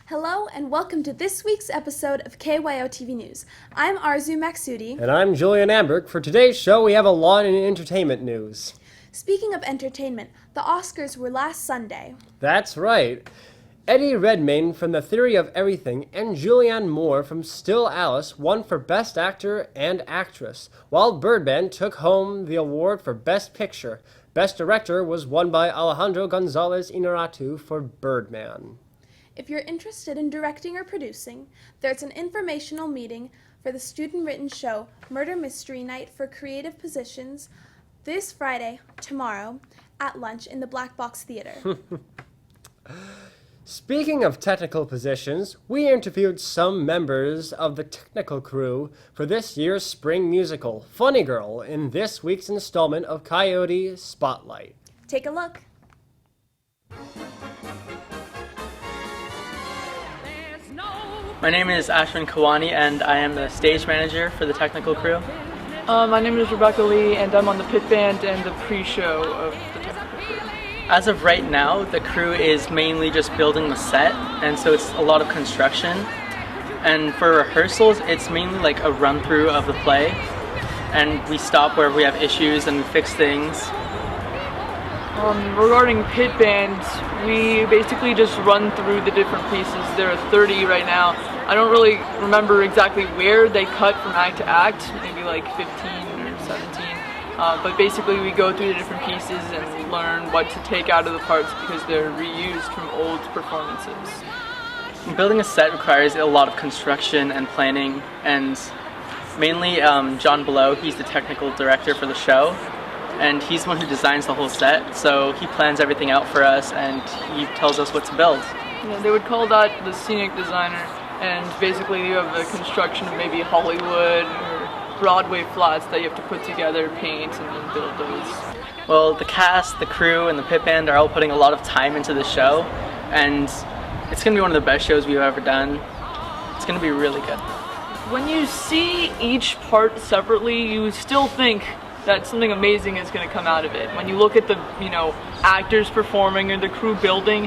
Hello and welcome to this week's episode of KYOTV News. I'm Arzu Maksudi. And I'm Julian Amberg. For today's show, we have a lot in entertainment news. Speaking of entertainment, the Oscars were last Sunday. That's right. Eddie Redmayne from The Theory of Everything and Julianne Moore from Still Alice won for Best Actor and Actress, while Birdman took home the award for Best Picture. Best Director was won by Alejandro González Inarritu for Birdman. If you're interested in directing or producing, there's an informational meeting for the student-written show Murder Mystery Night for Creative Positions this Friday, tomorrow, at lunch in the Black Box Theater. Speaking of technical positions, we interviewed some members of the technical crew for this year's spring musical, Funny Girl, in this week's installment of Coyote Spotlight. Take a look. My name is Ashwin Kawani, and I am the stage manager for the technical crew. My name is Rebecca Lee, and I'm on the pit band and the pre-show of the technical crew. As of right now, the crew is mainly just building the set, and so it's a lot of construction. And for rehearsals, it's mainly like a run-through of the play, and we stop where we have issues and we fix things. Regarding pit band, we basically just run through the different pieces. There are 30 right now. I don't really remember exactly where they cut from act to act, maybe like 15 or 17. But basically we go through the different pieces and learn what to take out of the parts because they're reused from old performances. Building a set requires a lot of construction and planning, and mainly John Below, he's the technical director for the show. And he's the one who designs the whole set, so he plans everything out for us and he tells us what to build. Yeah, they would call that the scenic designer, and basically you have the construction of maybe Hollywood or Broadway flats that you have to put together, paint, and then build those. Well, the cast, the crew, and the pit band are all putting a lot of time into the show, and it's going to be one of the best shows we've ever done. It's going to be really good. When you see each part separately, you still think that something amazing is going to come out of it. When you look at the, actors performing or the crew building,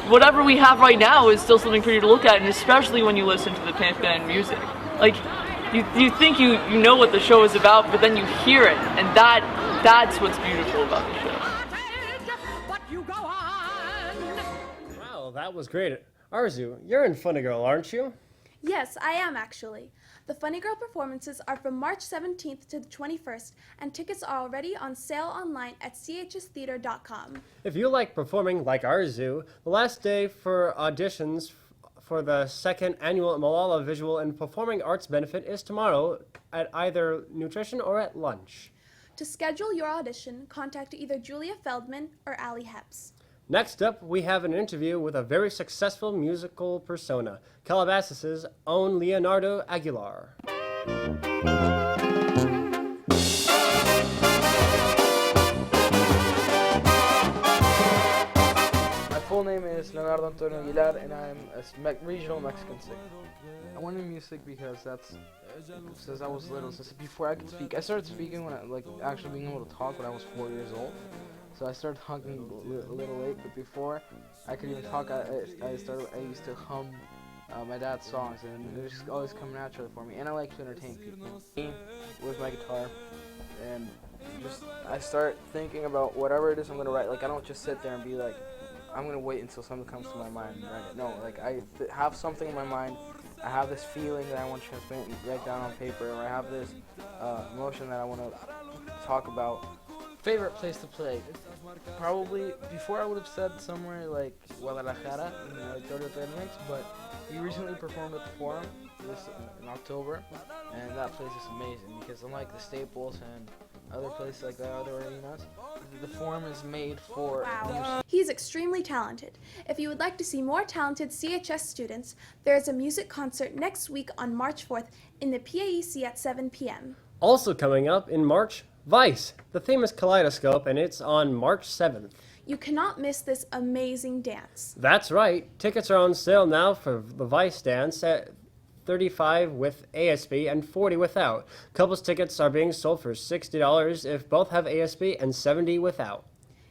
whatever we have right now is still something for you to look at, and especially when you listen to the pit band music. Like, you think you know what the show is about, but then you hear it, and that's what's beautiful about the show. Wow, that was great. Arzu, you're in Funny Girl, aren't you? Yes, I am actually. The Funny Girl performances are from March 17th to the 21st, and tickets are already on sale online at chstheater.com. If you like performing like Arzu, the last day for auditions for the second annual Malala Visual and Performing Arts Benefit is tomorrow at either nutrition or at lunch. To schedule your audition, contact either Julia Feldman or Allie Heps. Next up, we have an interview with a very successful musical persona, Calabasas' own Leonardo Aguilar. My full name is Leonardo Antonio Aguilar, and I'm a regional Mexican singer. I went in music because since I was little, since before I could speak. I started speaking when actually being able to talk when I was 4 years old. So I started talking a little late, but before I could even talk, I used to hum my dad's songs, and it was just always come naturally for me. And I like to entertain people with my guitar, and I start thinking about whatever it is I'm gonna write. Like, I don't just sit there and be like, I'm gonna wait until something comes to my mind and write it. No, like I have something in my mind. I have this feeling that I want to transmit and write down on paper, or I have this emotion that I want to talk about. Favorite place to play? Probably, before I would have said somewhere like Guadalajara in the Auditorio Termex, but we recently performed at the Forum in October, and that place is amazing because unlike the Staples and other places like that, other arenas, the Forum is made for music. He's extremely talented. If you would like to see more talented CHS students, there is a music concert next week on March 4th in the PAEC at 7 p.m. Also coming up in March, Vice, the famous kaleidoscope, and it's on March 7th. You cannot miss this amazing dance. That's right. Tickets are on sale now for the Vice dance at $35 with ASB and $40 without. Couples tickets are being sold for $60 if both have ASB and $70 without.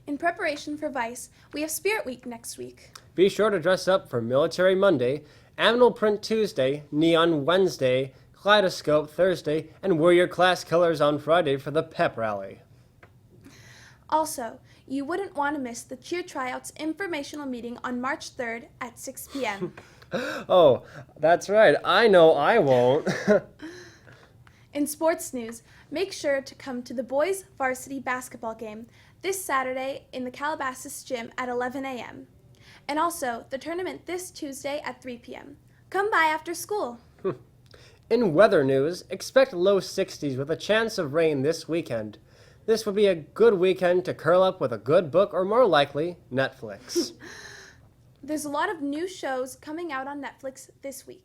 In preparation for Vice, we have Spirit Week next week. Be sure to dress up for Military Monday, Animal Print Tuesday, Neon Wednesday, Kaleidoscope Thursday, and wear your class colors on Friday for the pep rally. Also, you wouldn't want to miss the Cheer Tryouts informational meeting on March 3rd at 6 p.m. Oh, that's right. I know I won't. In sports news, make sure to come to the boys' varsity basketball game this Saturday in the Calabasas gym at 11 a.m. And also the tournament this Tuesday at 3 p.m. Come by after school. In weather news, expect low 60s with a chance of rain this weekend. This would be a good weekend to curl up with a good book or, more likely, Netflix. There's a lot of new shows coming out on Netflix this week,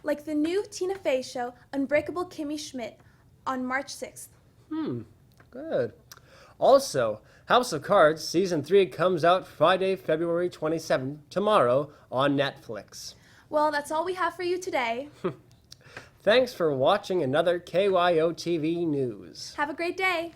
like the new Tina Fey show Unbreakable Kimmy Schmidt on March 6th. Good. Also, House of Cards Season 3 comes out Friday, February 27th, tomorrow, on Netflix. Well, that's all we have for you today. Thanks for watching another KYOTV News. Have a great day.